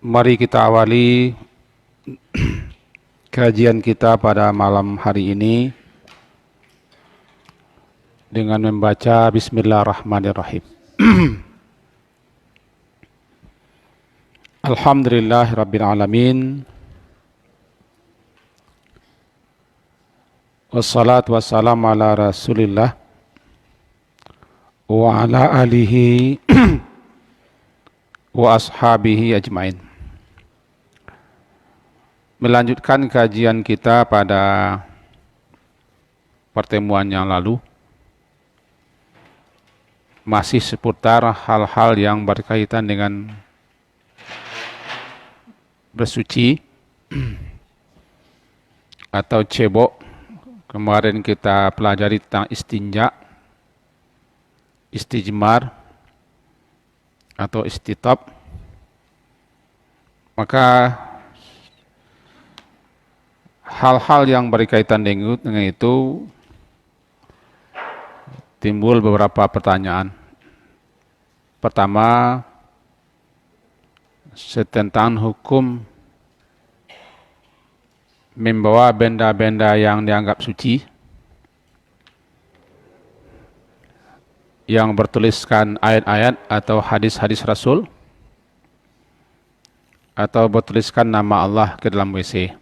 Mari kita awali kajian kita pada malam hari ini dengan membaca Bismillahirrahmanirrahim. Alhamdulillahirabbil alamin. Wassalatu wassalamu ala Rasulillah wa ala alihi wa ashabihi ajmain. Melanjutkan kajian kita pada pertemuan yang lalu, masih seputar hal-hal yang berkaitan dengan bersuci atau cebok. Kemarin kita pelajari tentang istinja, istijmar atau istitab. Maka hal-hal yang berkaitan dengan itu timbul beberapa pertanyaan. Pertama, tentang hukum membawa benda-benda yang dianggap suci yang bertuliskan ayat-ayat atau hadis-hadis Rasul atau bertuliskan nama Allah ke dalam WC.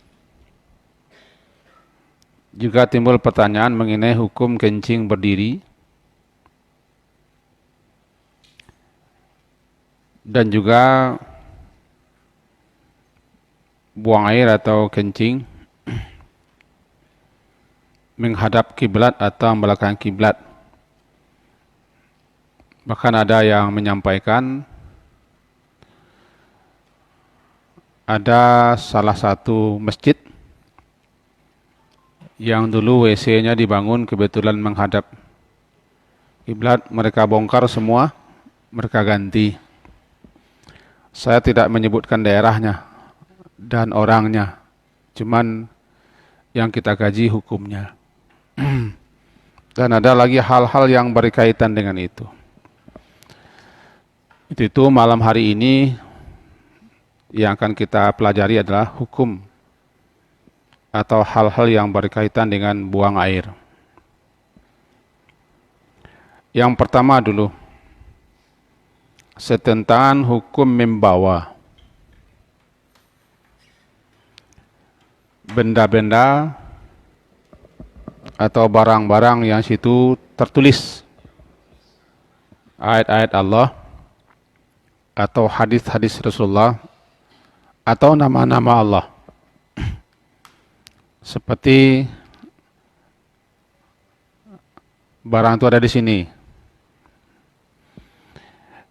Juga timbul pertanyaan mengenai hukum kencing berdiri dan juga buang air atau kencing menghadap kiblat atau belakang kiblat. Bahkan ada yang menyampaikan ada salah satu masjid yang dulu WC-nya dibangun kebetulan menghadap kiblat, mereka bongkar semua, mereka ganti. Saya tidak menyebutkan daerahnya dan orangnya, cuman yang kita kaji hukumnya. Dan ada lagi hal-hal yang berkaitan dengan itu. Itu malam hari ini yang akan kita pelajari adalah hukum atau hal-hal yang berkaitan dengan buang air. Yang pertama dulu, tentang hukum membawa benda-benda atau barang-barang yang situ tertulis ayat-ayat Allah atau hadis-hadis Rasulullah atau nama-nama Allah. Seperti barang itu ada di sini.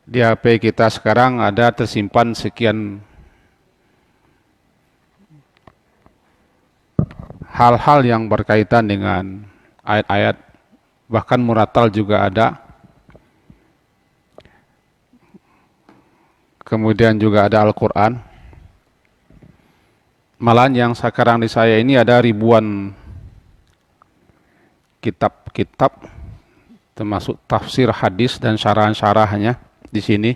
Di HP kita sekarang ada tersimpan sekian hal-hal yang berkaitan dengan ayat-ayat, bahkan muratal juga ada. Kemudian juga ada Al-Quran. Malahan yang sekarang di saya ini ada ribuan kitab-kitab, termasuk tafsir hadis dan syarah-syarahnya di sini.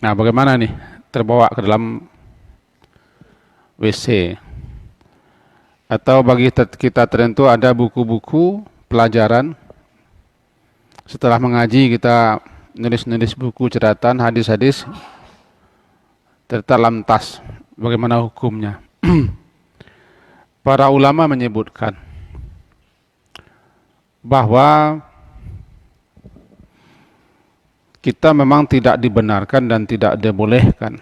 Nah, bagaimana nih terbawa ke dalam WC? Atau bagi kita tertentu ada buku-buku pelajaran. Setelah mengaji kita nulis-nulis buku catatan hadis-hadis, ternyata dalam tas. Bagaimana hukumnya? Para ulama menyebutkan bahwa kita memang tidak dibenarkan dan tidak dibolehkan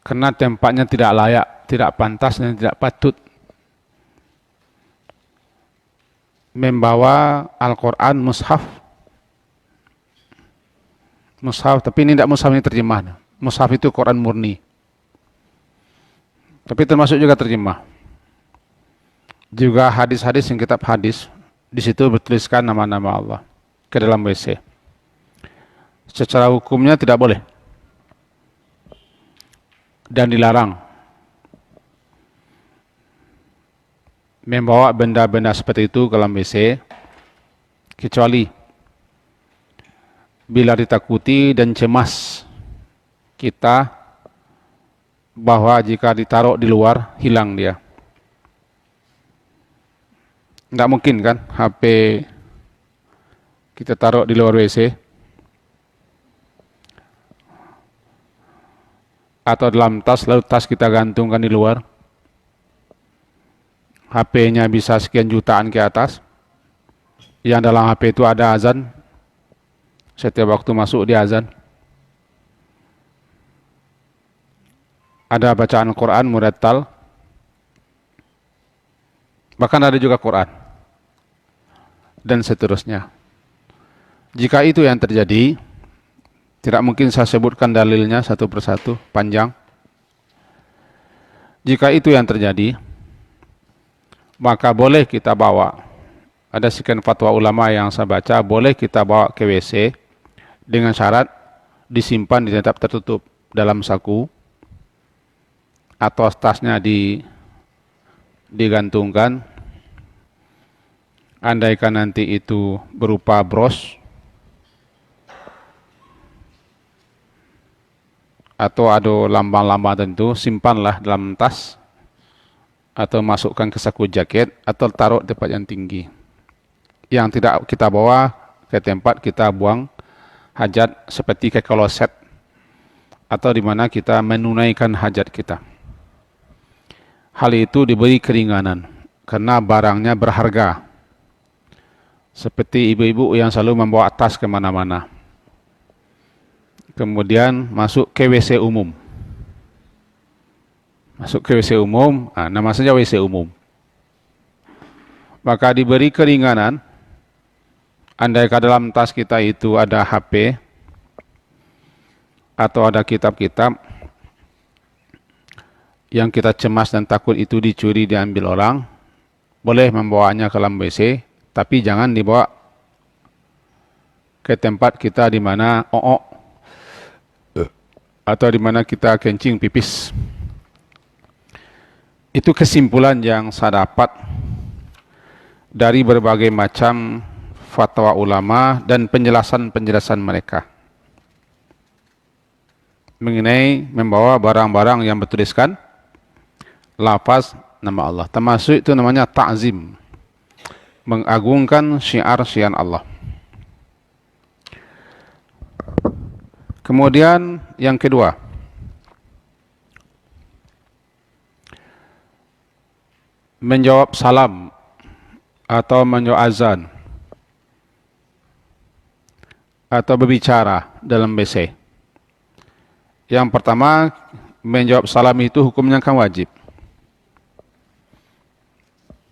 karena tempatnya tidak layak, tidak pantas dan tidak patut membawa Al-Quran mushaf. Mushaf, tapi ini tidak mushaf, ini terjemah. Mushaf itu Quran murni, tapi termasuk juga terjemah. Juga hadis-hadis yang kitab hadis, di situ bertuliskan nama-nama Allah ke dalam WC. Secara hukumnya tidak boleh dan dilarang membawa benda-benda seperti itu ke dalam WC, kecuali bila ditakuti dan cemas kita bahwa jika ditaruh di luar hilang dia. Nggak mungkin kan HP kita taruh di luar WC atau dalam tas lalu tas kita gantungkan di luar. HP-nya bisa sekian jutaan ke atas. Yang dalam HP itu ada azan. Setiap waktu masuk dia azan. Ada bacaan Quran murattal. Bahkan ada juga Quran. Dan seterusnya. Jika itu yang terjadi, tidak mungkin saya sebutkan dalilnya satu persatu, panjang. Jika itu yang terjadi, maka boleh kita bawa. Ada sekian fatwa ulama yang saya baca, boleh kita bawa ke WC dengan syarat disimpan di tempat tertutup dalam saku atau tasnya digantungkan. Andaikan nanti itu berupa bros atau ada lambang-lambang tertentu, simpanlah dalam tas atau masukkan ke saku jaket atau taruh di tempat yang tinggi. Yang tidak kita bawa ke tempat kita buang hajat seperti ke kloset atau di mana kita menunaikan hajat kita. Hal itu diberi keringanan karena barangnya berharga. Seperti ibu-ibu yang selalu membawa tas kemana-mana. Kemudian masuk ke WC umum. Masuk ke WC umum, nama saja WC umum. Maka diberi keringanan, andai ke dalam tas kita itu ada HP, atau ada kitab-kitab, yang kita cemas dan takut itu dicuri, diambil orang, boleh membawanya ke dalam WC, tapi jangan dibawa ke tempat kita di mana atau di mana kita kencing pipis. Itu kesimpulan yang saya dapat dari berbagai macam fatwa ulama dan penjelasan-penjelasan mereka mengenai membawa barang-barang yang bertuliskan lafaz nama Allah. Termasuk itu namanya ta'zim, mengagungkan syiar-syiar Allah. Kemudian yang kedua, menjawab salam atau menjawab azan atau berbicara dalam WC. Yang pertama, menjawab salam itu hukumnya kan wajib.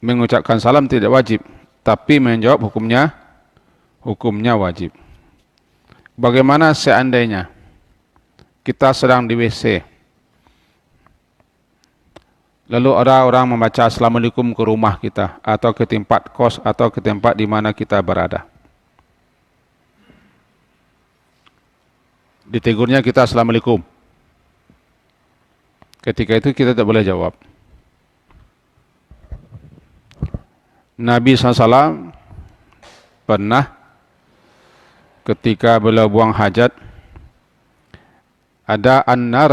Mengucapkan salam tidak wajib, tapi menjawab hukumnya wajib. Bagaimana seandainya kita sedang di WC, lalu ada orang membaca Assalamualaikum ke rumah kita, atau ke tempat kos, atau ke tempat di mana kita berada. Ditegurnya kita Assalamualaikum. Ketika itu kita tidak boleh jawab. Nabi SAW pernah ketika beliau buang hajat, ada anna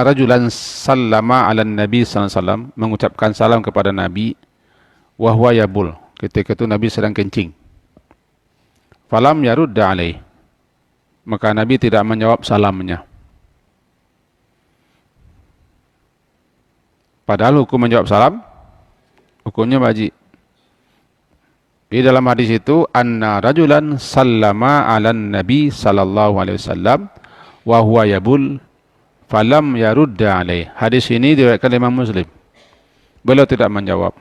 rajulan sallama ala Nabi SAW, mengucapkan salam kepada Nabi, wahwa yabul, ketika itu Nabi sedang kencing. Falam yarudda alaih, maka Nabi tidak menjawab salamnya. Padahal hukum menjawab salam, hukumnya wajib. Di dalam hadis itu, anna rajulan sallama ala Nabi sallallahu alaihi wasallam wa huwa yabul falam yarudda alaih. Hadis ini diriwayatkan Imam Muslim. Beliau tidak menjawab.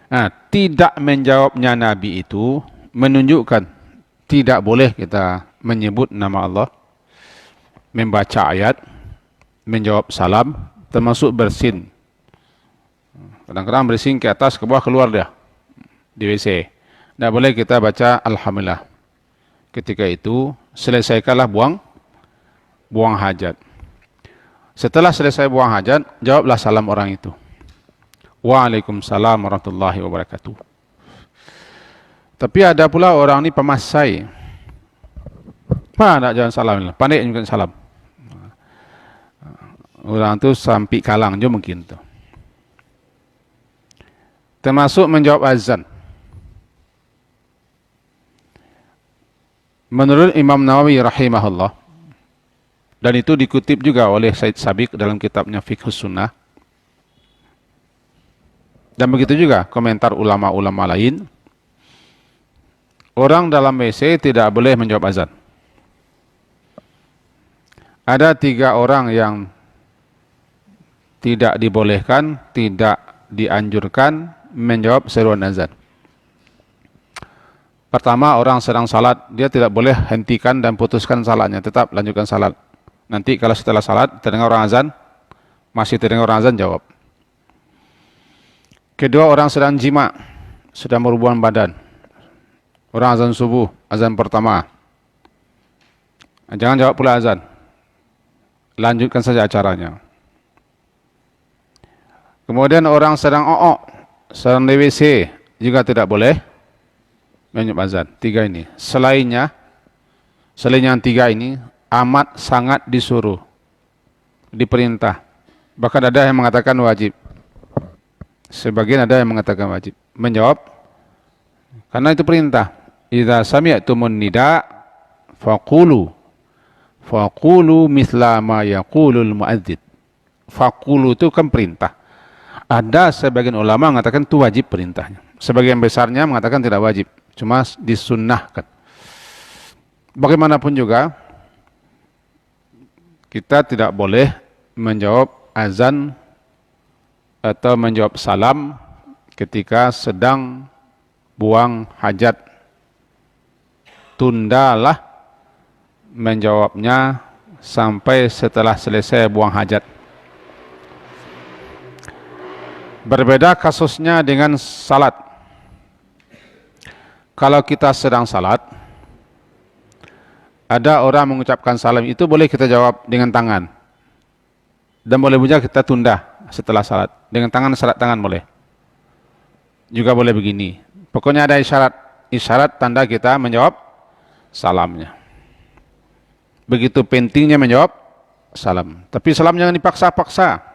Nah, tidak menjawabnya Nabi itu menunjukkan tidak boleh kita menyebut nama Allah, membaca ayat, menjawab salam, termasuk bersin. Kadang-kadang bersin ke atas, ke bawah, keluar dia di WC. Tidak boleh kita baca Alhamdulillah. Ketika itu, selesaikanlah buang hajat. Setelah selesai buang hajat, jawablah salam orang itu. Waalaikumsalam warahmatullahi wabarakatuh. Tapi ada pula orang ni pemasai. Nak jangan salam, pandai juga salam. Orang tu sampai kalang je mungkin tu. Termasuk menjawab azan. Menurut Imam Nawawi rahimahullah, dan itu dikutip juga oleh Said Sabiq dalam kitabnya Fiqh Sunnah, dan begitu juga komentar ulama-ulama lain, orang dalam WC tidak boleh menjawab azan. Ada 3 orang yang tidak dibolehkan, tidak dianjurkan menjawab seruan azan. Pertama, orang sedang salat, dia tidak boleh hentikan dan putuskan salatnya, tetap lanjutkan salat. Nanti kalau setelah salat terdengar orang azan, masih terdengar orang azan, jawab. Kedua, orang sedang jima, sedang berhubungan badan. Orang azan subuh, azan pertama. Jangan jawab pula azan. Lanjutkan saja acaranya. Kemudian orang sedang sedang di WC, juga tidak boleh menjawab azan. 3 ini. Selain yang 3 ini, amat sangat disuruh, diperintah. Bahkan ada yang mengatakan wajib. Sebagian ada yang mengatakan wajib menjawab, karena itu perintah. Idza sami'tumun nida faqulu mithla ma yaqulul muadzin. Faqulu itu kan perintah. Ada sebagian ulama mengatakan itu wajib perintahnya. Sebagian besarnya mengatakan tidak wajib, cuma disunnahkan. Bagaimanapun juga, kita tidak boleh menjawab azan atau menjawab salam ketika sedang buang hajat. Tundalah menjawabnya sampai setelah selesai buang hajat. Berbeda kasusnya dengan salat. Kalau kita sedang salat, ada orang mengucapkan salam, itu boleh kita jawab dengan tangan. Dan boleh juga kita tunda setelah salat. Dengan tangan, isyarat tangan boleh. Juga boleh begini. Pokoknya ada isyarat tanda kita menjawab salamnya. Begitu pentingnya menjawab salam. Tapi salam jangan dipaksa-paksa.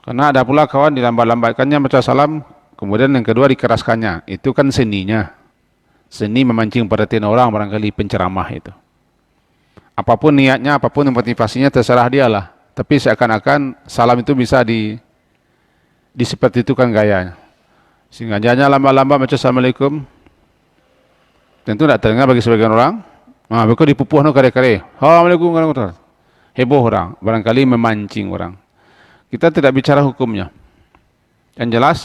Karena ada pula kawan dilambat-lambatkannya baca salam, kemudian yang kedua dikeraskannya. Itu kan seninya. Seni memancing perhatian orang, barangkali penceramah itu. Apapun niatnya, apapun motivasinya, terserah dialah. Tapi seakan-akan salam itu bisa seperti itu kan gayanya. Sehingga jangan lama-lama baca assalamualaikum. Tentu tidak terdengar bagi sebagian orang. Mereka dipupuh no kare-kare. Assalamualaikum warahmatullahi wabarakatuh. Heboh orang, barangkali memancing orang. Kita tidak bicara hukumnya. Yang jelas,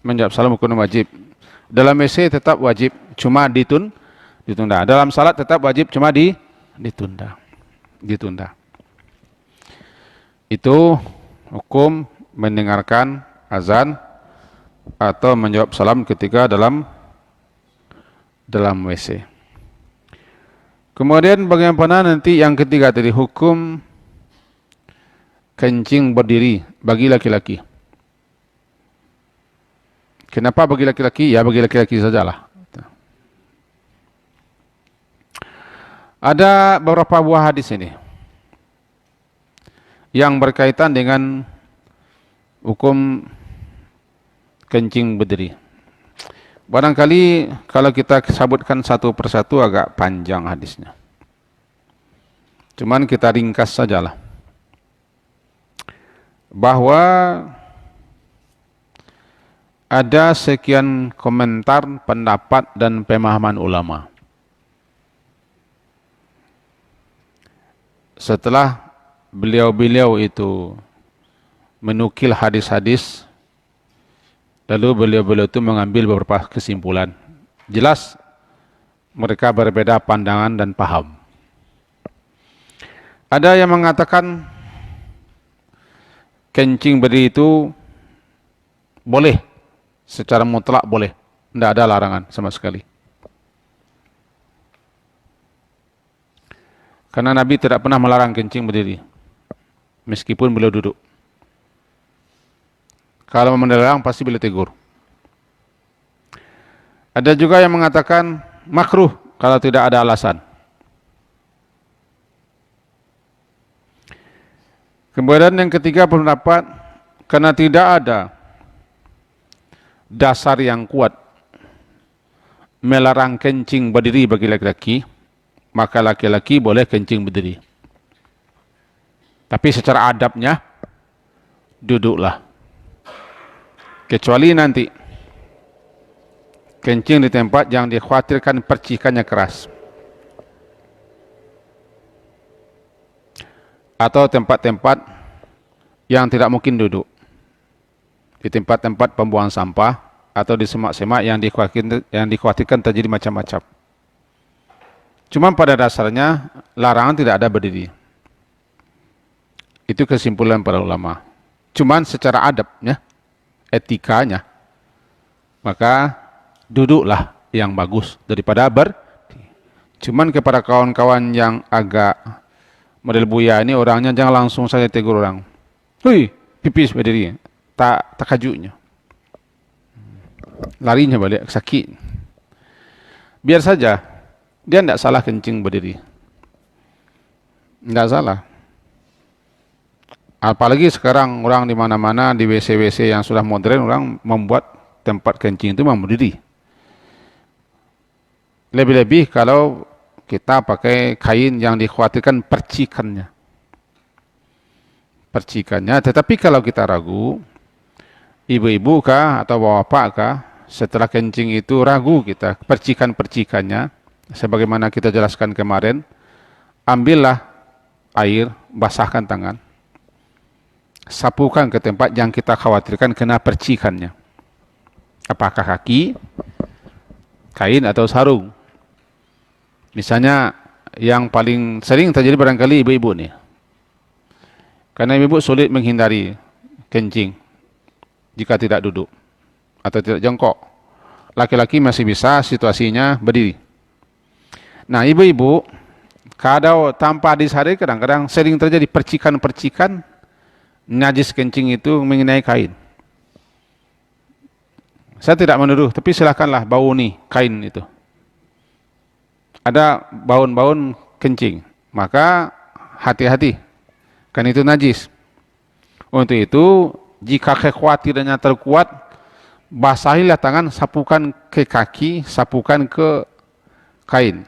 menjawab salam hukum wajib. Dalam WC tetap wajib, cuma ditunda. Dalam salat tetap wajib, cuma ditunda. Itu hukum mendengarkan azan atau menjawab salam ketika dalam WC. Kemudian bagaimana nanti yang ketiga tadi, hukum kencing berdiri bagi laki-laki. Kenapa bagi laki-laki? Ya bagi laki-laki sajalah. Ada beberapa buah hadis ini yang berkaitan dengan hukum kencing berdiri. Barangkali kalau kita sebutkan satu persatu agak panjang hadisnya. Cuman kita ringkas sajalah. Bahwa ada sekian komentar, pendapat, dan pemahaman ulama. Setelah beliau-beliau itu menukil hadis-hadis, lalu beliau-beliau itu mengambil beberapa kesimpulan. Jelas mereka berbeda pandangan dan paham. Ada yang mengatakan kencing berdiri itu boleh, secara mutlak boleh, tidak ada larangan sama sekali. Karena Nabi tidak pernah melarang kencing berdiri, meskipun beliau duduk. Kalau melarang pasti beliau tegur. Ada juga yang mengatakan makruh kalau tidak ada alasan. Kemudian yang ketiga pendapat, karena tidak ada dasar yang kuat melarang kencing berdiri bagi laki-laki, maka laki-laki boleh kencing berdiri. Tapi secara adabnya, duduklah. Kecuali nanti kencing di tempat yang dikhawatirkan percikannya keras, atau tempat-tempat yang tidak mungkin duduk, di tempat-tempat pembuangan sampah atau di semak-semak yang dikhawatirkan terjadi macam-macam. Cuma pada dasarnya larangan tidak ada berdiri. Itu kesimpulan para ulama. Cuman secara adabnya, etikanya, maka duduklah yang bagus daripada berdiri. Cuman kepada kawan-kawan yang agak model buya ini, orangnya jangan langsung saja tegur orang. Hui, pipis berdiri. Tak kajunya. Larinya balik, sakit. Biar saja, dia tidak salah kencing berdiri. Tidak salah. Apalagi sekarang orang di mana-mana, di WC-WC yang sudah modern, orang membuat tempat kencing itu memang berdiri. Lebih-lebih kalau kita pakai kain yang dikhawatirkan percikannya. Tetapi kalau kita ragu, ibu-ibu kah atau bapak kah, setelah kencing itu ragu kita percikan-percikannya, sebagaimana kita jelaskan kemarin, ambillah air, basahkan tangan, sapukan ke tempat yang kita khawatirkan kena percikannya. Apakah kaki, kain atau sarung. Misalnya yang paling sering terjadi barangkali ibu-ibu nih, karena ibu-ibu sulit menghindari kencing jika tidak duduk atau tidak jongkok. Laki-laki masih bisa situasinya berdiri. Nah, ibu-ibu kalau tanpa disadari kadang-kadang sering terjadi percikan-percikan najis kencing itu mengenai kain. Saya tidak menuduh, tapi silakanlah bau nih kain itu. Ada baun-baun kencing, maka hati-hati, kan itu najis. Untuk itu, jika kekhawatirannya terkuat, basahilah tangan, sapukan ke kaki, sapukan ke kain.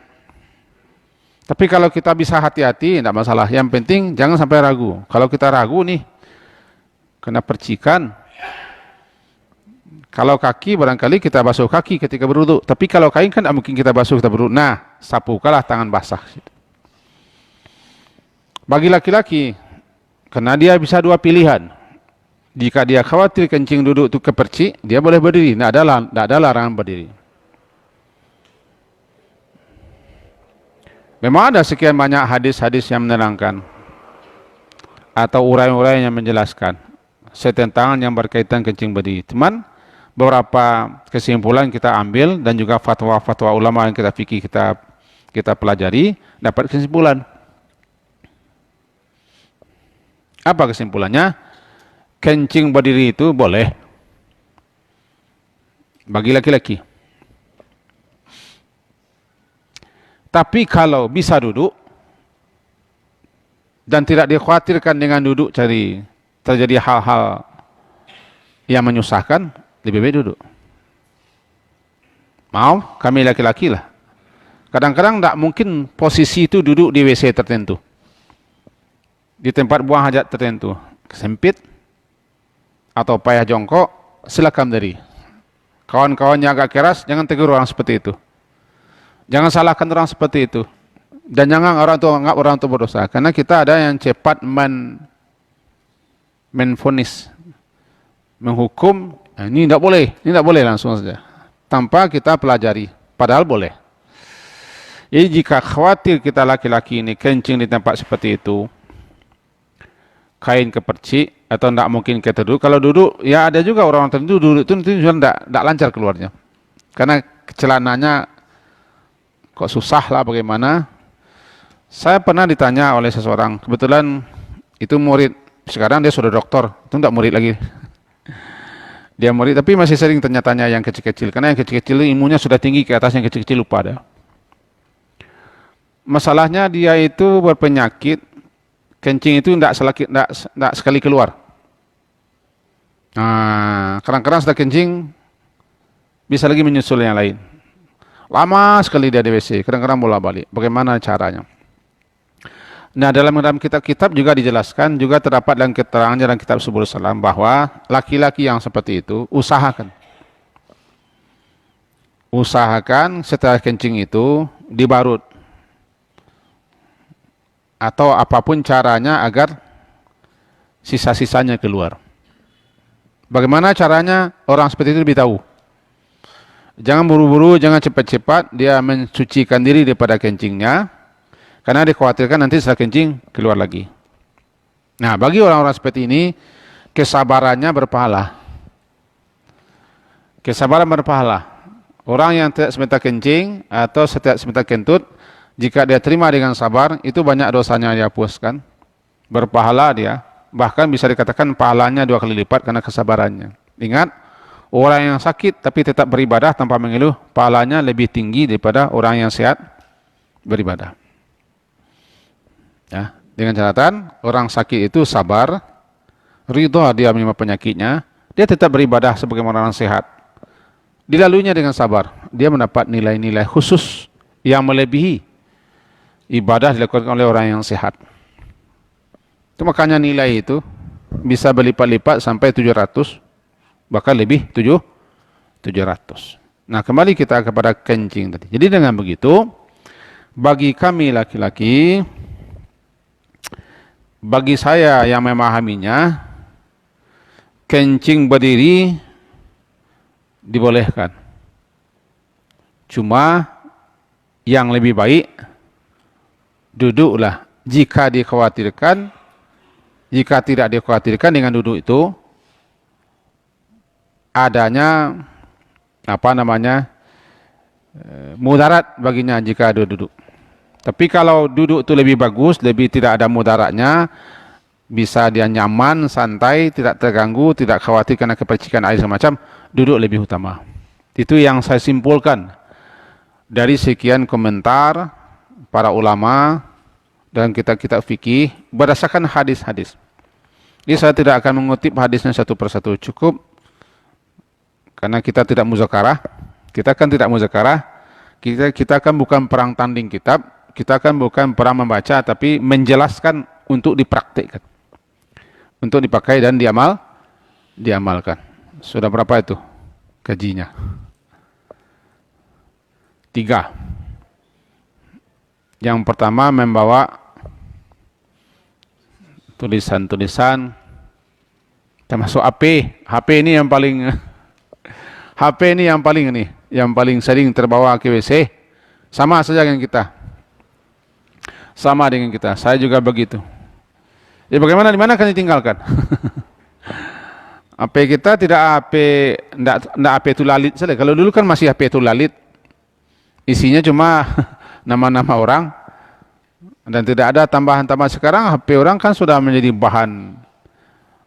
Tapi kalau kita bisa hati-hati, tidak masalah. Yang penting jangan sampai ragu. Kalau kita ragu nih, kena percikan. Kalau kaki barangkali kita basuh kaki ketika berwudu. Tapi kalau kain kan tidak mungkin kita basuh kita berwudu. Nah, sapukanlah tangan basah. Bagi laki-laki, karena dia bisa dua pilihan. Jika dia khawatir kencing duduk itu kepercik, dia boleh berdiri. Tidak ada larangan berdiri. Memang ada sekian banyak hadis-hadis yang menerangkan atau uraian-uraian yang menjelaskan setentangan yang berkaitan kencing berdiri. Teman, beberapa kesimpulan kita ambil dan juga fatwa-fatwa ulama yang kita fikih kita pelajari, dapat kesimpulan. Apa kesimpulannya? Kencing berdiri itu boleh bagi laki-laki. Tapi kalau bisa duduk dan tidak dikhawatirkan dengan duduk terjadi hal-hal yang menyusahkan, lebih baik duduk. Mau kami laki-laki lah. Kadang-kadang tidak mungkin posisi itu duduk di WC tertentu, di tempat buang hajat tertentu, sempit atau payah jongkok, silakan berdiri. Kawan-kawannya agak keras, jangan tegur orang seperti itu. Jangan salahkan orang seperti itu. Dan jangan orang itu anggap orang itu berdosa. Karena kita ada yang cepat menvonis, menghukum, ini tidak boleh langsung saja. Tanpa kita pelajari, padahal boleh. Jadi jika khawatir kita laki-laki ini kencing di tempat seperti itu, kain kepercik, atau tidak mungkin kita duduk. Kalau duduk, ya ada juga orang tertentu duduk itu tidak lancar keluarnya. Karena celananya kok susah lah bagaimana. Saya pernah ditanya oleh seseorang, kebetulan itu murid, sekarang dia sudah doktor, itu tidak murid lagi. Dia murid, tapi masih sering tanya-tanya yang kecil-kecil. Karena yang kecil-kecil imunnya sudah tinggi ke atas, yang kecil-kecil lupa dah. Masalahnya dia itu berpenyakit, kencing itu tidak sekali keluar. Nah, kadang-kadang sudah kencing, bisa lagi menyusul yang lain. Lama sekali dia di WC, kadang-kadang bola-balik. Bagaimana caranya? Nah, dalam kitab-kitab juga dijelaskan, juga terdapat dalam keterangannya dalam kitab Subul Salam bahwa laki-laki yang seperti itu usahakan setelah kencing itu dibarut atau apapun caranya agar sisa-sisanya keluar. Bagaimana caranya? Orang seperti itu lebih tahu. Jangan buru-buru, jangan cepat-cepat dia mensucikan diri daripada kencingnya, karena dikhawatirkan nanti setelah kencing keluar lagi. Nah, bagi orang-orang seperti ini, kesabarannya berpahala. Kesabaran berpahala. Orang yang tidak sebentar kencing atau setiap sebentar kentut, jika dia terima dengan sabar, itu banyak dosanya dihapuskan. Berpahala dia. Bahkan bisa dikatakan pahalanya 2 kali lipat karena kesabarannya. Ingat, orang yang sakit tapi tetap beribadah tanpa mengeluh, pahalanya lebih tinggi daripada orang yang sehat beribadah. Ya, dengan catatan orang sakit itu sabar, ridha dia menerima penyakitnya, dia tetap beribadah sebagaimana orang sehat. Dilaluinya dengan sabar, dia mendapat nilai-nilai khusus yang melebihi ibadah dilakukan oleh orang yang sehat. Itu makanya nilai itu bisa berlipat-lipat sampai 700, bahkan lebih 700. Nah, kembali kita kepada kencing tadi. Jadi dengan begitu, bagi kami laki-laki, bagi saya yang memahaminya, kencing berdiri dibolehkan. Cuma yang lebih baik duduklah. Jika dikhawatirkan, jika tidak dikhawatirkan dengan duduk itu adanya mudarat baginya jika duduk. Tapi kalau duduk itu lebih bagus, lebih tidak ada mudaratnya, bisa dia nyaman, santai, tidak terganggu, tidak khawatir karena kepercikan air semacam, duduk lebih utama. Itu yang saya simpulkan dari sekian komentar para ulama dan kitab-kitab fikih berdasarkan hadis-hadis. Jadi saya tidak akan mengutip hadisnya satu persatu, cukup karena kita tidak muzakarah. Kita kan tidak muzakarah, kita kan bukan perang tanding kitab, kita kan bukan perang membaca, tapi menjelaskan untuk dipraktikkan, untuk dipakai dan diamalkan. Sudah berapa itu gajinya? 3. Yang pertama membawa tulisan-tulisan, termasuk HP ini yang paling HP ini yang paling sering terbawa ke WC, sama saja dengan kita. Sama dengan kita, saya juga begitu. Ya bagaimana, di mana kan ditinggalkan? HP kita tidak HP tulalit saja. Kalau dulu kan masih HP tulalit, isinya cuma nama-nama orang dan tidak ada tambahan-tambahan. Sekarang HP orang kan sudah menjadi bahan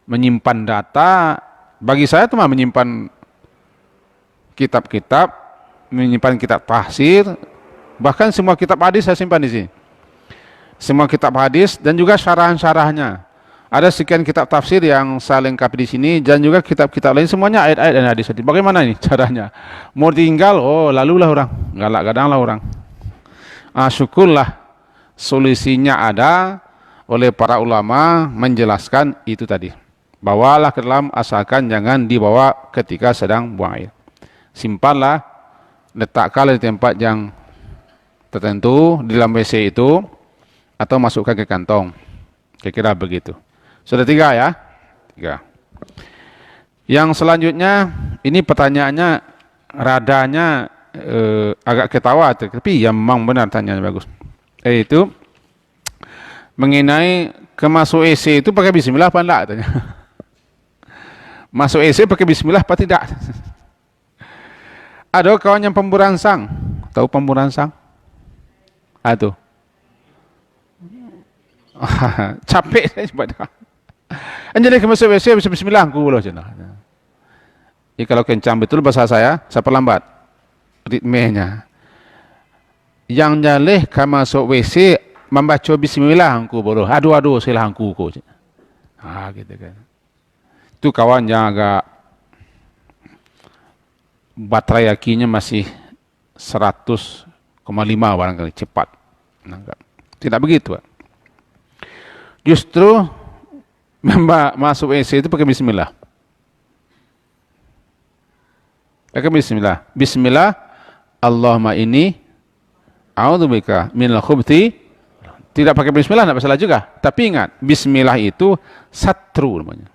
menyimpan data. Bagi saya cuma menyimpan kitab-kitab, menyimpan kitab tafsir, bahkan semua kitab hadis saya simpan di sini. Semua kitab hadis dan juga syarahan-syarahnya. Ada sekian kitab tafsir yang saya lengkapi di sini dan juga kitab-kitab lain, semuanya ayat-ayat dan hadis. Bagaimana ini caranya? Mau tinggal, lalulah orang, galak-gadanglah orang. Syukurlah solusinya ada oleh para ulama menjelaskan itu tadi. Bawalah ke dalam asalkan jangan dibawa ketika sedang buang air. Simpanlah, letakkanlah di tempat yang tertentu di dalam WC itu atau masukkan ke kantong. Kira-kira begitu. Sudah 3 ya? 3. Yang selanjutnya, ini pertanyaannya radanya agak ketawa, tapi yang memang benar tanyanya bagus. Itu mengenai kemasuk WC itu pakai bismillah apa enggak? Tanya. Masuk WC pakai bismillah apa tidak? Ada kawan yang pemburansang, tahu pemburansang? Aduh, capek saya baca. Anjali ke masuk WC bisa bismillah aku loh cina. Jadi kalau kencang betul bahasa saya perlambat ritmenya. Yang nyaleh kama masuk WC membaca bismillah angku bodoh. Aduh silah angku ko. Gitu kan. Itu kawan yang agak baterai akinya masih 100,5 barangkali cepat. Tidak begitu, Pak. Justru masuk WC itu pakai bismillah. Pakai bismillah. Bismillah, Allahumma inni a'udzubika minal khubuthi. Tidak pakai bismillah tidak masalah juga. Tapi ingat, bismillah itu satru namanya.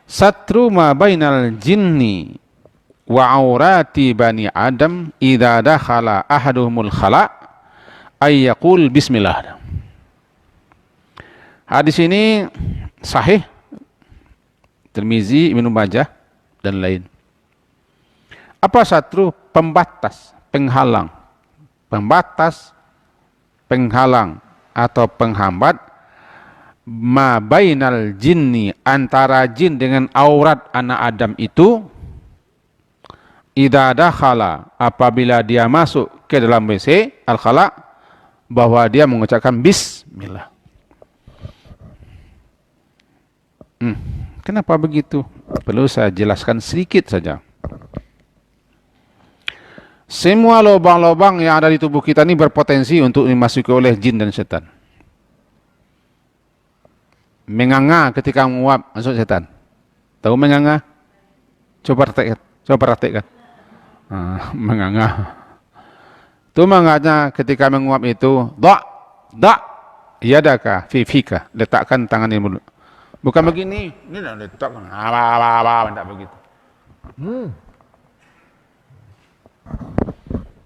Satru ma bainal jinni wa aurati bani Adam idza dakhala ahaduhumul khala ay yaqul bismillah. Hadis ini sahih, Tirmizi, Ibnu Majah dan lain. Apa satru? Pembatas, penghalang. Pembatas, penghalang atau penghambat ma bainal jinni, antara jin dengan aurat anak Adam itu, idza dakhala, apabila dia masuk ke dalam WC al-khala, bahwa dia mengucapkan bismillah. Kenapa begitu? Perlu saya jelaskan sedikit saja. Semua lubang-lubang yang ada di tubuh kita ini berpotensi untuk dimasuki oleh jin dan setan. Menganga ketika menguap masuk setan. Tahu menganga? Coba praktekkan. Menganga. Itu menganga ketika menguap itu, da, yadaka fi fika, letakkan tangan di mulut. Bukan begini, ini dah letakkan. Tidak begitu.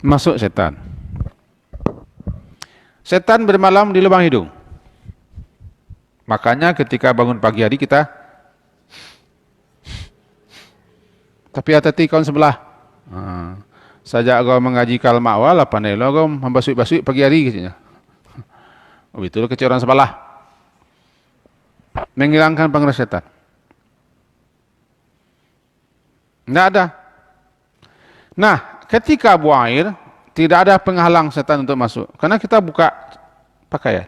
Masuk setan. Setan bermalam di lubang hidung. Makanya ketika bangun pagi hari kita, tapi hati-hati kawan sebelah. Sajak kau mengaji kalma awal, apa nih? Kau membasuh-basuh pagi hari katanya. Oh itu kecil orang sebelah. Menghilangkan pengaruh setan. Tidak ada. Nah, ketika buang air, tidak ada penghalang setan untuk masuk. Karena kita buka pakaian.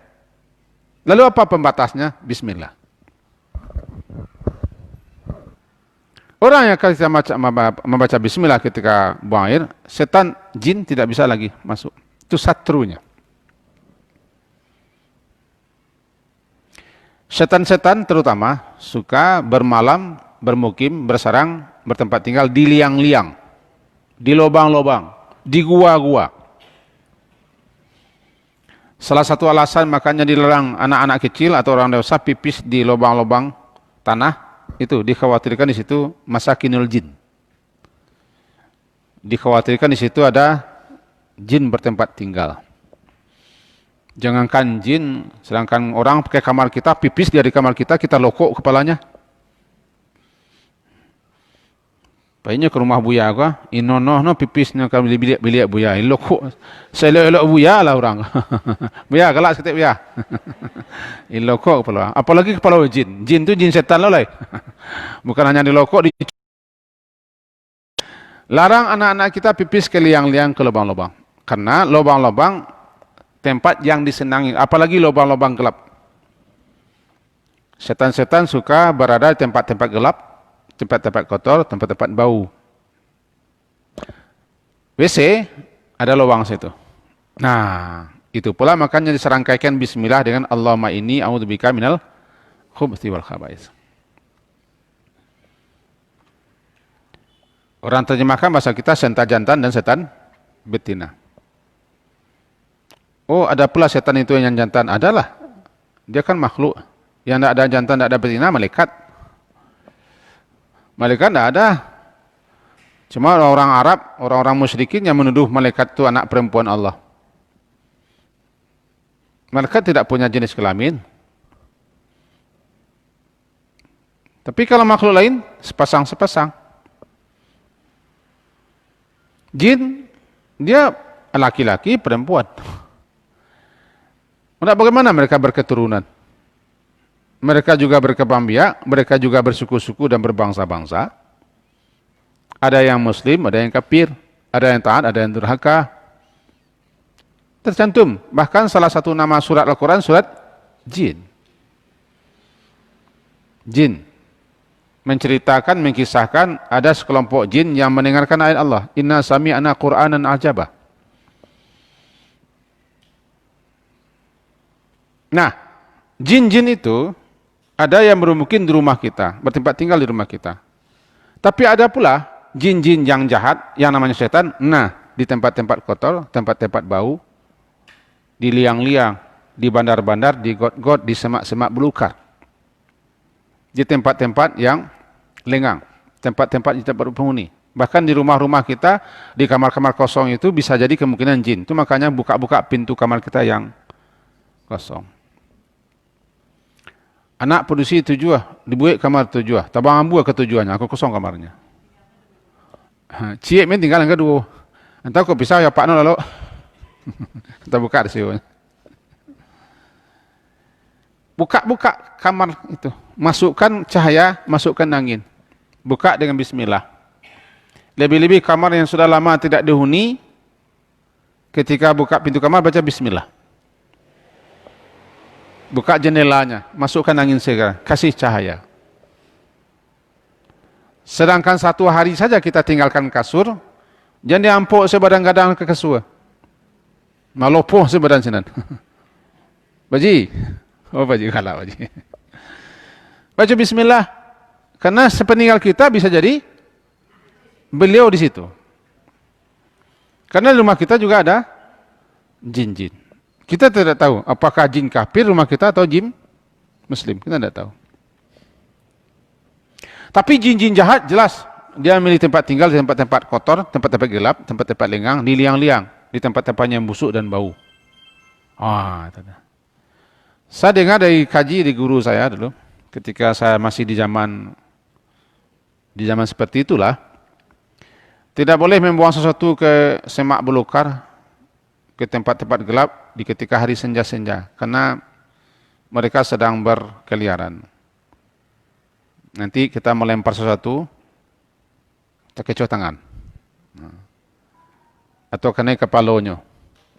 Lalu apa pembatasnya? Bismillah. Orang yang ketika membaca bismillah ketika buang air, setan, jin tidak bisa lagi masuk. Itu satrunya. Setan-setan terutama suka bermalam, bermukim, bersarang, bertempat tinggal di liang-liang, di lubang-lubang, di gua-gua. Salah satu alasan makanya dilarang anak-anak kecil atau orang dewasa pipis di lubang-lubang tanah, itu dikhawatirkan di situ masakinul jin. Dikhawatirkan di situ ada jin bertempat tinggal. Jangankan jin, sedangkan orang pakai kamar kita, pipis dia di kamar kita lokok kepalanya. Paginya ke rumah buya gua, inonoh no pipisnya kami di bilik buya, lokok. Saya elok buya lah orang. Buya galak sekejap buya. Lokok kepala. Apalagi kepala jin. Jin tu jin setan lah. Bukan hanya di lokok, larang anak-anak kita pipis ke liang-liang, ke lubang-lubang. Karena lubang-lubang tempat yang disenangi, apalagi lubang-lubang gelap. Setan-setan suka berada di tempat-tempat gelap, tempat-tempat kotor, tempat-tempat bau. WC ada lubang situ. Nah, itu pula makanya diserangkaikan bismillah dengan Allahumma inni a'udzubika minal khubuthi wal khaba'is. Orang terjemahkan bahasa kita setan jantan dan setan betina. Oh, ada pula setan itu yang jantan. Adalah. Dia kan makhluk. Yang tidak ada jantan, tidak ada betina, malaikat. Malaikat tidak ada. Cuma orang Arab, orang-orang musyrikin yang menuduh malaikat itu anak perempuan Allah. Malaikat tidak punya jenis kelamin. Tapi kalau makhluk lain, sepasang-sepasang. Jin, dia laki-laki, perempuan. Bagaimana mereka berketurunan? mereka juga berkembang biak, mereka juga bersuku-suku dan berbangsa-bangsa. Ada yang muslim, ada yang kafir, ada yang taat, ada yang durhaka. Tercantum, bahkan salah satu nama surat Al-Quran, surat jin. Jin. Menceritakan, mengkisahkan ada sekelompok jin yang mendengarkan ayat Allah. Inna sami'na Qur'anan ajaba. Nah, jin-jin itu ada yang mungkin di rumah kita, bertempat tinggal di rumah kita. Tapi ada pula jin-jin yang jahat, yang namanya setan, nah, di tempat-tempat kotor, tempat-tempat bau, di liang-liang, di bandar-bandar, di got-got, di semak-semak belukar. Di tempat-tempat yang lengang, tempat-tempat di tempat penghuni. Bahkan di rumah-rumah kita, di kamar-kamar kosong itu bisa jadi kemungkinan jin. Itu makanya buka-buka pintu kamar kita yang kosong. Anak produksi tujuh, dibuat kamar tujuh, tabang ambu ke tujuannya, aku kosong kamarnya. Cie men tinggal yang kedua. Entah kok pisau ya Pak no lalu. Kita buka di sini. Buka-buka kamar itu. Masukkan cahaya, masukkan angin. Buka dengan bismillah. Lebih-lebih kamar yang sudah lama tidak dihuni, ketika buka pintu kamar baca bismillah. Buka jendelanya, masukkan angin segar, kasih cahaya. Sedangkan satu hari saja kita tinggalkan kasur, jangan diampuk sebadan gadang ke kasur. Malopoh sebadan sinan. Baji. Oh baji kalah baji. Baca bismillah. Karena sepeninggal kita bisa jadi beliau di situ. Karena di rumah kita juga ada jin-jin. Kita tidak tahu apakah jin kafir rumah kita atau jin muslim. Kita tidak tahu. Tapi jin-jin jahat jelas. Dia memilih tempat tinggal di tempat-tempat kotor, tempat-tempat gelap, tempat-tempat lengang, di liang-liang, di tempat-tempat yang busuk dan bau. Saya dengar dari kaji di guru saya dulu, ketika saya masih di zaman seperti itulah, tidak boleh membuang sesuatu ke semak belukar, ke tempat-tempat gelap di ketika hari senja-senja, karena mereka sedang berkeliaran. Nanti kita melempar sesuatu, terkecoh tangan, atau kena kepalanya,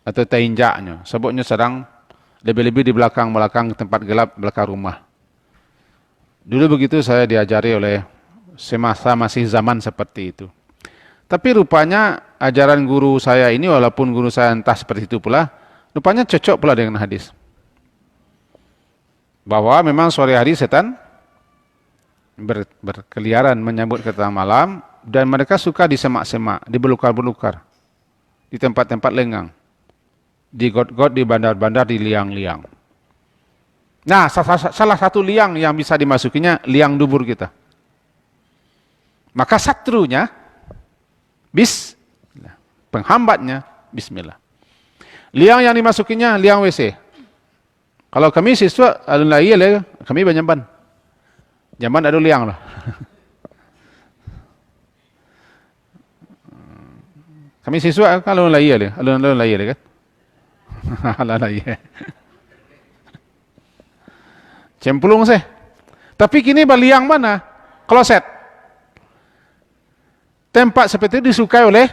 atau terinjaknya, sebabnya sedang lebih-lebih di belakang tempat gelap, belakang rumah. Dulu begitu saya diajari oleh semasa masih zaman seperti itu. Tapi rupanya ajaran guru saya ini, walaupun guru saya entah seperti itu pula, rupanya cocok pula dengan hadis. Bahwa memang sore hari setan berkeliaran menyambut ke tengah malam, dan mereka suka di semak-semak, di belukar-belukar, di tempat-tempat lengang, di got-got, di bandar-bandar, di liang-liang. Nah, salah satu liang yang bisa dimasukinya, liang dubur kita. Maka satrunya, penghambatnya, bismillah. Liang yang dimasukinya, liang WC. Kalau kami siswa, alun lagi kami banyaban. Jamban ada liang lah. Kami siswa, kalau lagi alun lagi kan. Cemplung sih. Tapi kini baliang mana? Kloset. Tempat seperti itu disukai oleh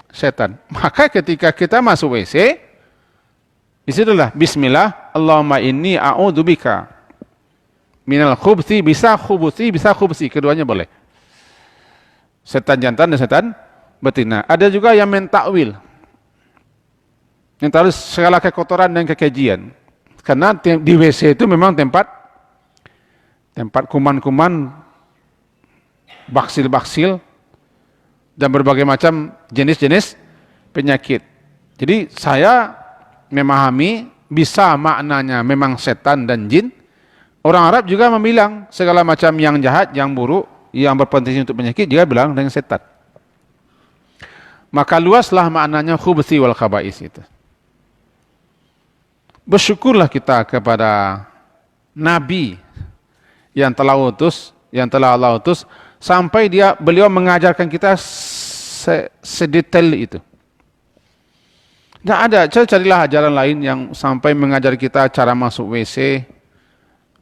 setan. Maka ketika kita masuk WC, disitulah bismillah, Allahumma inni a'udzubika minal khubthi bisa khubthi. Keduanya boleh. Setan jantan dan setan betina. Ada juga yang mentakwil. Yang taruh segala kekotoran dan kekejian. Karena di WC itu memang tempat kuman-kuman, baksil-baksil, dan berbagai macam jenis-jenis penyakit. Jadi saya memahami bisa maknanya memang setan dan jin. Orang Arab juga membilang segala macam yang jahat, yang buruk, yang berpotensi untuk penyakit, dia bilang dengan setan. Maka luaslah maknanya khubthi wal khaba'is itu. Bersyukurlah kita kepada Nabi yang telah Allah utus sampai beliau mengajarkan kita sedetail itu. Tidak ada, carilah ajaran lain yang sampai mengajar kita cara masuk WC,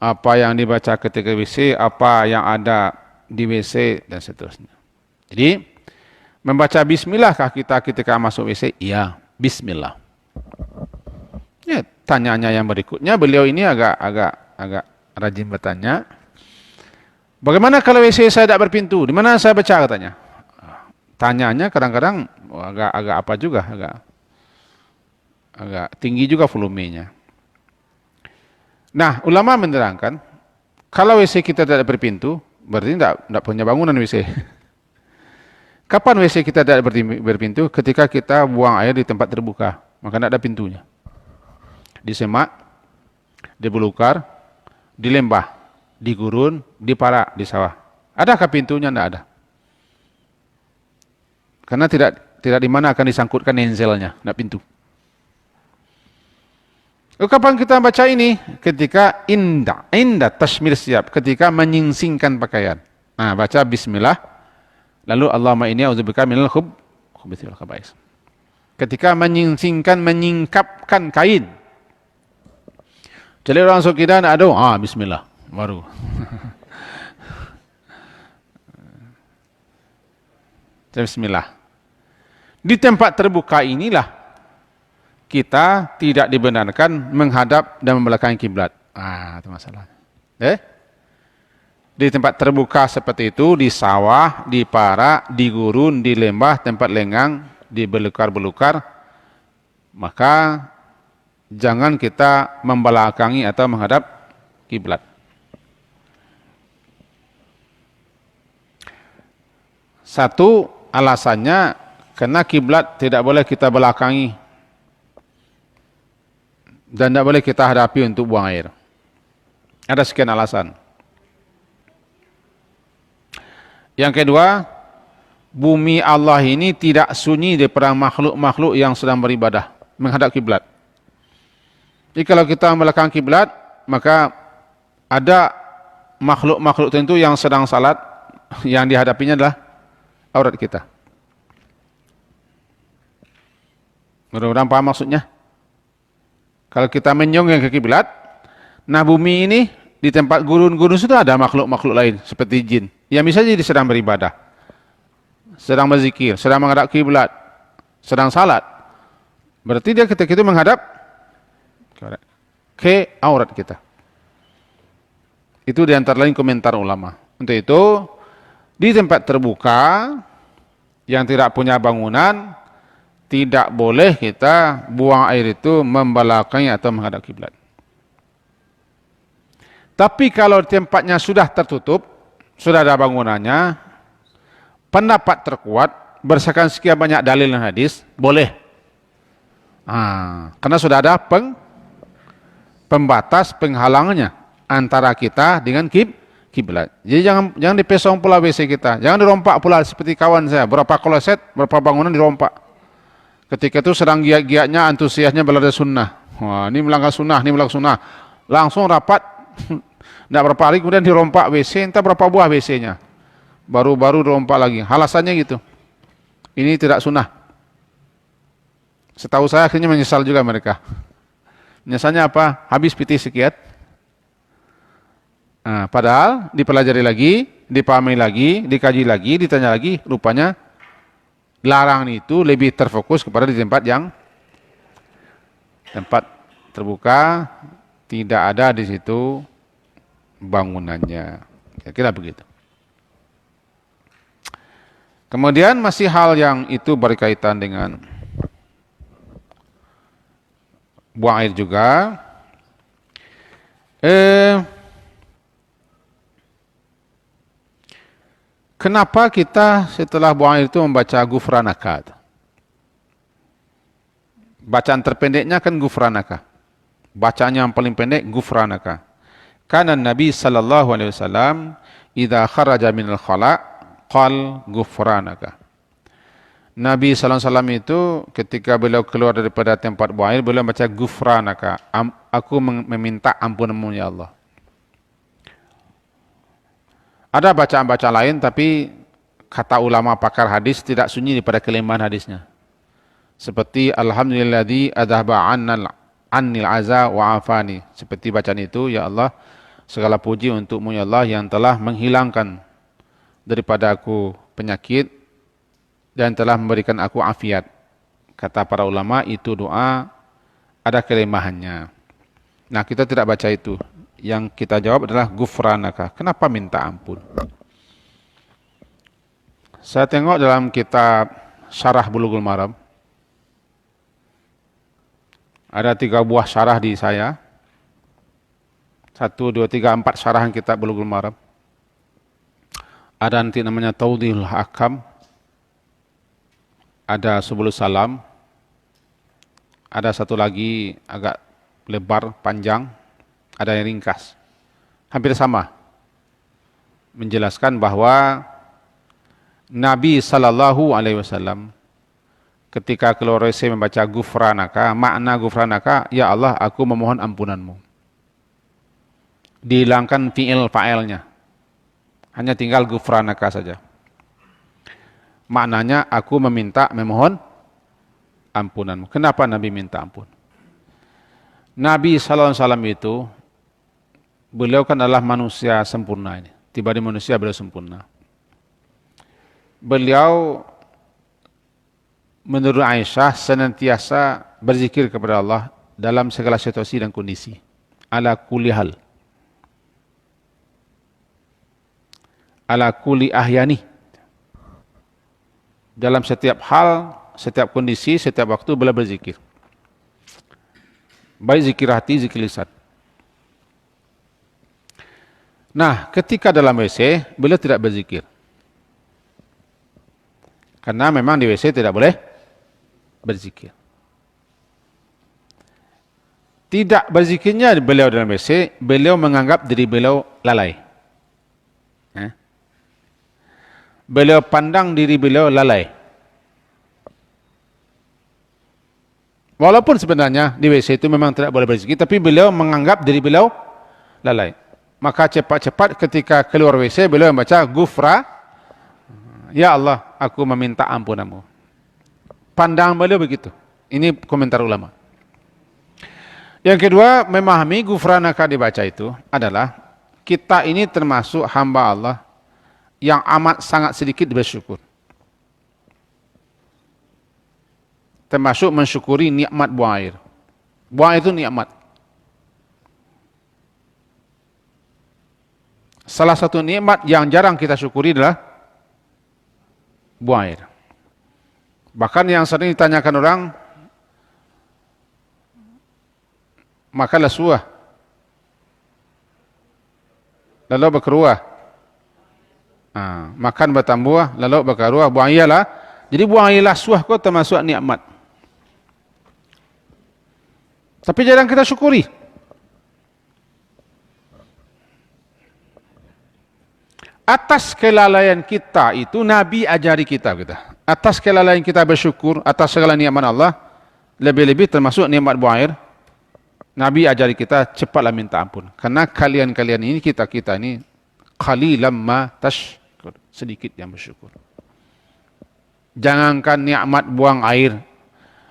apa yang dibaca ketika WC, apa yang ada di WC, dan seterusnya. Jadi, membaca bismillahkah kita ketika masuk WC? Iya, bismillah. Ya, tanyanya yang berikutnya, beliau ini agak rajin bertanya. Bagaimana kalau WC saya tidak berpintu? Di mana saya baca katanya? Tanyanya kadang-kadang agak apa juga, agak tinggi juga volumenya. Nah, ulama menerangkan, kalau WC kita tidak berpintu, berarti tidak punya bangunan WC. Kapan WC kita tidak berpintu? Ketika kita buang air di tempat terbuka, maka tidak ada pintunya. Di semak, di belukar, di lembah, di gurun, di parak, di sawah. Adakah pintunya? Tidak ada. Karena tidak di mana akan disangkutkan nenzelnya, tidak pintu. Kapan kita baca ini? Ketika indah tashmir siap, ketika menyingsingkan pakaian. Nah, baca bismillah, lalu Allahumma inni a'udzubika minal khubuthi wal khaba'is. Ketika menyingsingkan, menyingkapkan kain. Jadi orang sukidan ada, bismillah, baru. Bismillah. Di tempat terbuka inilah kita tidak dibenarkan menghadap dan membelakangi kiblat. Itu masalah. Di tempat terbuka seperti itu, di sawah, di parak, di gurun, di lembah, tempat lenggang, di belukar-belukar, maka jangan kita membelakangi atau menghadap kiblat. Satu alasannya karena kiblat tidak boleh kita belakangi dan tidak boleh kita hadapi untuk buang air. Ada sekian alasan. Yang kedua, bumi Allah ini tidak sunyi daripada makhluk-makhluk yang sedang beribadah menghadap kiblat. Jadi kalau kita membelakangi kiblat, maka ada makhluk-makhluk tertentu yang sedang salat, yang dihadapinya adalah aurat kita. Mudah-mudahan paham maksudnya. Kalau kita menyonggeng ke kiblat, nah bumi ini di tempat gurun-gurun sudah ada makhluk-makhluk lain seperti jin yang bisa jadi sedang beribadah, sedang berzikir, sedang menghadap kiblat, sedang salat. Berarti dia ketika itu menghadap ke aurat kita. Itu di antara lain komentar ulama. Untuk itu di tempat terbuka yang tidak punya bangunan, tidak boleh kita buang air itu membelakangi atau menghadap kiblat. Tapi kalau tempatnya sudah tertutup, sudah ada bangunannya, pendapat terkuat berdasarkan sekian banyak dalil dan hadis, boleh. Karena sudah ada pembatas penghalangnya antara kita dengan kiblat. Jadi jangan dipesong pula WC kita, jangan dirompak pula seperti kawan saya, berapa kloset, berapa bangunan dirompak. Ketika itu sedang giat-giatnya, antusiasnya belajar sunnah. Ini melanggar sunnah, ini melanggar sunnah. Langsung rapat, tidak berapa hari kemudian dirompak WC, entah berapa buah WC-nya. Baru-baru dirompak lagi. Alasannya gitu. Ini tidak sunnah. Setahu saya akhirnya menyesal juga mereka. Menyesalnya apa? Habis piti sekian. Padahal dipelajari lagi, dipahami lagi, dikaji lagi, ditanya lagi, rupanya larangan itu lebih terfokus kepada di tempat terbuka, tidak ada di situ bangunannya. Kira-kira begitu. Kemudian masih hal yang itu berkaitan dengan buang air juga. Kenapa kita setelah buang air itu membaca gufranaka? Bacaan terpendeknya kan gufranaka. Bacaan yang paling pendek gufranaka. Karena Nabi sallallahu alaihi wasallam idza kharaja minal khala qal gufranaka. Nabi sallallahu alaihi wasallam itu ketika beliau keluar daripada tempat buang air, beliau baca gufranaka. Aku meminta ampunanmu ya Allah. Ada bacaan-bacaan lain, tapi kata ulama pakar hadis tidak sunyi daripada kelemahan hadisnya. Seperti Alhamdulilladzi adhaba annil aza wa afani. Seperti bacaan itu, ya Allah, Segala puji untuk-Mu ya Allah yang telah menghilangkan daripada aku penyakit dan telah memberikan aku afiat. Kata para ulama, itu doa ada kelemahannya. Nah, kita tidak baca itu. Yang kita jawab adalah gufranaka. Kenapa minta ampun? Saya tengok dalam kitab Syarah Bulughul Maram, ada 3 buah syarah di saya. 1, 2, 3, 4 syarahan kitab Bulughul Maram. Ada nanti namanya Tawdihul Ahkam, ada Subulus Salam, ada satu lagi agak lebar, panjang, ada yang ringkas. Hampir sama. Menjelaskan bahwa Nabi SAW ketika keluar WC membaca gufranaka, makna gufranaka, ya Allah aku memohon ampunanmu. Dihilangkan fi'il fa'ilnya. Hanya tinggal gufranaka saja. Maknanya aku memohon ampunanmu. Kenapa Nabi minta ampun? Nabi SAW itu, beliau kan adalah manusia sempurna ini. Tiba di manusia beliau sempurna. Beliau menurut Aisyah senantiasa berzikir kepada Allah dalam segala situasi dan kondisi. Ala kulli hal. Ala kulli ahyani. Dalam setiap hal, setiap kondisi, setiap waktu beliau berzikir. Baik zikir hati, zikir lisan. Nah, ketika dalam WC, beliau tidak berzikir. Karena memang di WC tidak boleh berzikir. Tidak berzikirnya beliau dalam WC, beliau menganggap diri beliau lalai. Beliau pandang diri beliau lalai. Walaupun sebenarnya di WC itu memang tidak boleh berzikir, tapi beliau menganggap diri beliau lalai. Maka cepat-cepat ketika keluar WC, beliau membaca gufra, ya Allah, aku meminta ampunanmu. Pandangan beliau begitu. Ini komentar ulama. Yang kedua, memahami gufranaka dibaca itu adalah kita ini termasuk hamba Allah yang amat sangat sedikit bersyukur. Termasuk mensyukuri nikmat buang air. Buang air itu nikmat. Salah satu nikmat yang jarang kita syukuri adalah buang air. Bahkan yang sering ditanyakan orang, makanlah suah, lalu berkeruah. Makan bertambuah, lalu berkeruah, buang airlah. Jadi buang airlah suah kau termasuk nikmat. Tapi jarang kita syukuri. Atas kelalaian kita itu Nabi ajari kita. Atas kelalaian kita bersyukur atas segala nikmat Allah, lebih-lebih termasuk nikmat buang air. Nabi ajari kita cepatlah minta ampun. Karena kalian-kalian ini, kita ini qalilam ma tashkur, sedikit yang bersyukur. Jangankan nikmat buang air,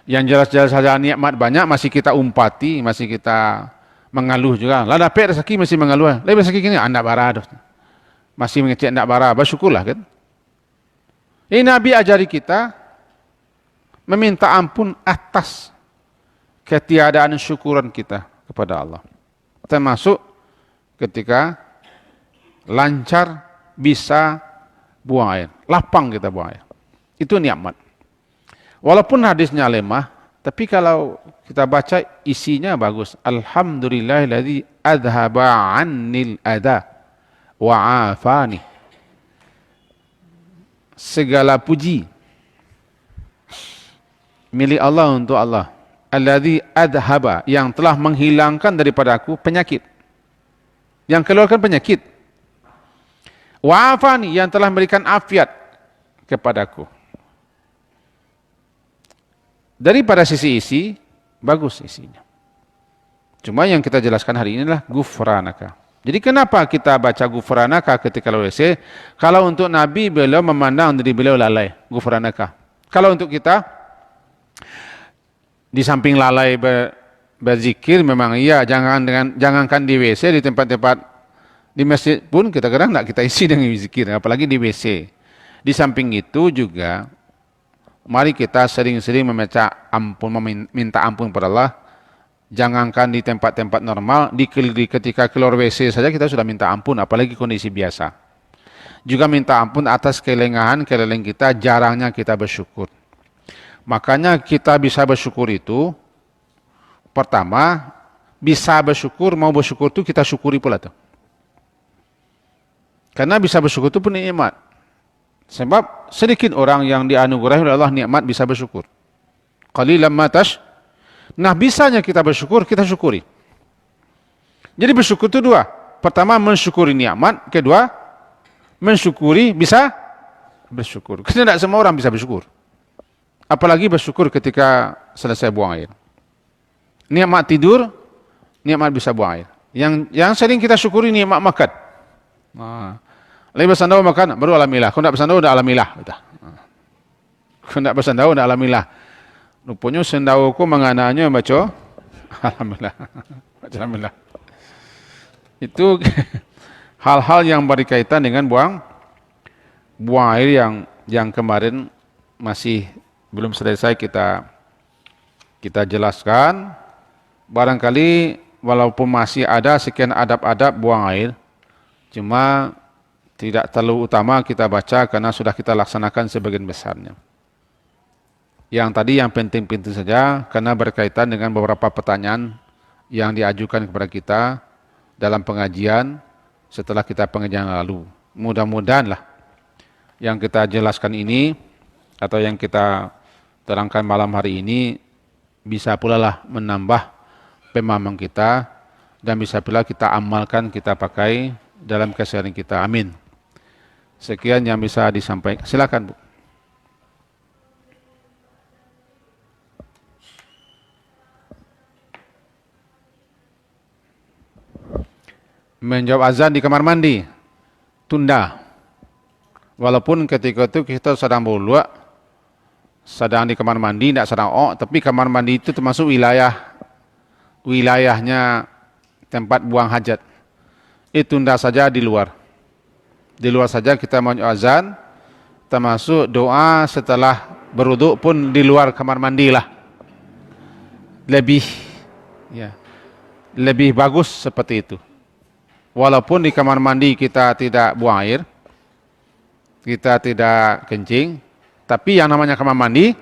yang jelas-jelas saja nikmat banyak masih kita umpati, masih kita mengeluh juga. Lah dapat rezeki masih mengeluh. Lebih rezeki gini anda barah. Masih mengecek nak bara, bersyukurlah kan. Ini Nabi ajari kita meminta ampun atas ketiadaan syukuran kita kepada Allah. Termasuk ketika lancar bisa buang air, lapang kita buang air. Itu nikmat. Walaupun hadisnya lemah, tapi kalau kita baca isinya bagus. Alhamdulillahilladzi adhaba 'annil adha wa'afani. Segala puji milik Allah untuk Allah. Alladzi adhaba, yang telah menghilangkan daripada aku penyakit. Yang keluarkan penyakit. Wa'afani, yang telah memberikan afiat kepadaku. Daripada sisi isi, bagus isinya. Cuma yang kita jelaskan hari ini adalah gufranaka. Jadi kenapa kita baca gufranaka ketika WC? Kalau untuk Nabi, beliau memandang diri beliau lalai, gufranaka. Kalau untuk kita, di samping lalai berzikir, memang iya, jangankan di WC, di tempat-tempat Di masjid pun kita kadang tidak kita isi dengan zikir, apalagi di WC. Di samping itu juga, mari kita sering-sering meminta ampun kepada Allah. Jangankan di tempat-tempat normal, ketika keluar WC saja kita sudah minta ampun, apalagi kondisi biasa. Juga minta ampun atas kelengahan kita, jarangnya kita bersyukur. Makanya kita bisa bersyukur itu, pertama, bisa bersyukur, mau bersyukur itu kita syukuri pula tuh. Karena bisa bersyukur itu pun nikmat. Sebab sedikit orang yang dianugerahi oleh Allah nikmat bisa bersyukur. Qalilan ma Nah, bisanya kita bersyukur, kita syukuri. Jadi bersyukur itu dua. Pertama, mensyukuri nikmat. Kedua, mensyukuri bisa bersyukur. Karena tidak semua orang bisa bersyukur. Apalagi bersyukur ketika selesai buang air. Nikmat tidur, nikmat bisa buang air. Yang sering kita syukuri nikmat makan. Lagi bersandau makan, baru alhamdulillah. Kalau tidak bersandau, sudah alhamdulillah. Kalau tidak bersandau, sudah alhamdulillah. Rupanya sendauku mengananya baca alhamdulillah. Baca alhamdulillah. Itu hal-hal yang berkaitan dengan buang air yang kemarin masih belum selesai kita jelaskan. Barangkali walaupun masih ada sekian adab-adab buang air, cuma tidak terlalu utama kita baca karena sudah kita laksanakan sebagian besarnya. Yang tadi yang penting-penting saja karena berkaitan dengan beberapa pertanyaan yang diajukan kepada kita dalam pengajian setelah kita pengajian lalu. Mudah-mudahan lah yang kita jelaskan ini atau yang kita terangkan malam hari ini bisa pula lah menambah pemahaman kita dan bisa pula kita amalkan, kita pakai dalam keseharian kita. Amin. Sekian yang bisa disampaikan. Silakan, Bu. Menjawab azan di kamar mandi, tunda. Walaupun ketika itu kita sedang berwudu, sedang di kamar mandi, tidak sedang tapi kamar mandi itu termasuk wilayahnya tempat buang hajat. Itu tunda saja di luar. Di luar saja kita mau azan, termasuk doa setelah berwudu pun di luar kamar mandi lah. Lebih bagus seperti itu. Walaupun di kamar mandi kita tidak buang air, kita tidak kencing, tapi yang namanya kamar mandi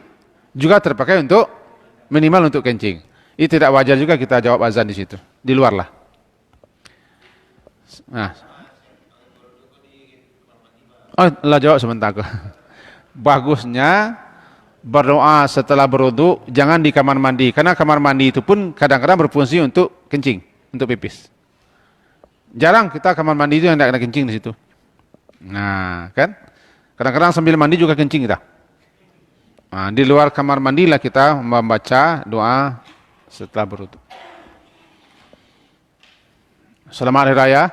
juga terpakai untuk minimal untuk kencing. Itu tidak wajar juga kita jawab azan di situ, di luar lah. Nah, lah jawab sebentar. Bagusnya berdoa setelah berwudu jangan di kamar mandi, karena kamar mandi itu pun kadang-kadang berfungsi untuk kencing, untuk pipis. Jarang kita kamar mandi itu yang tidak ada kencing di situ. Nah, kan? Kadang-kadang sambil mandi juga kencing kita. Nah, di luar kamar mandi lah kita membaca doa setelah berwudu. Selamat Hari Raya.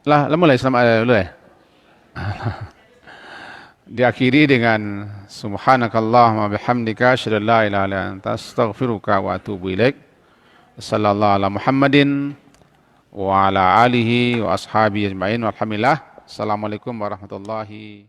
Lah mulai selamat Hari Raya. Diakhiri dengan subhanakallahumma bihamdika asyhadu an la ilaha illa anta astaghfiruka wa atubu ilaik. Sallallahu ala Muhammadin wa ala alihi wa ashabihi ajmain walhamdulillah. Assalamualaikum warahmatullahi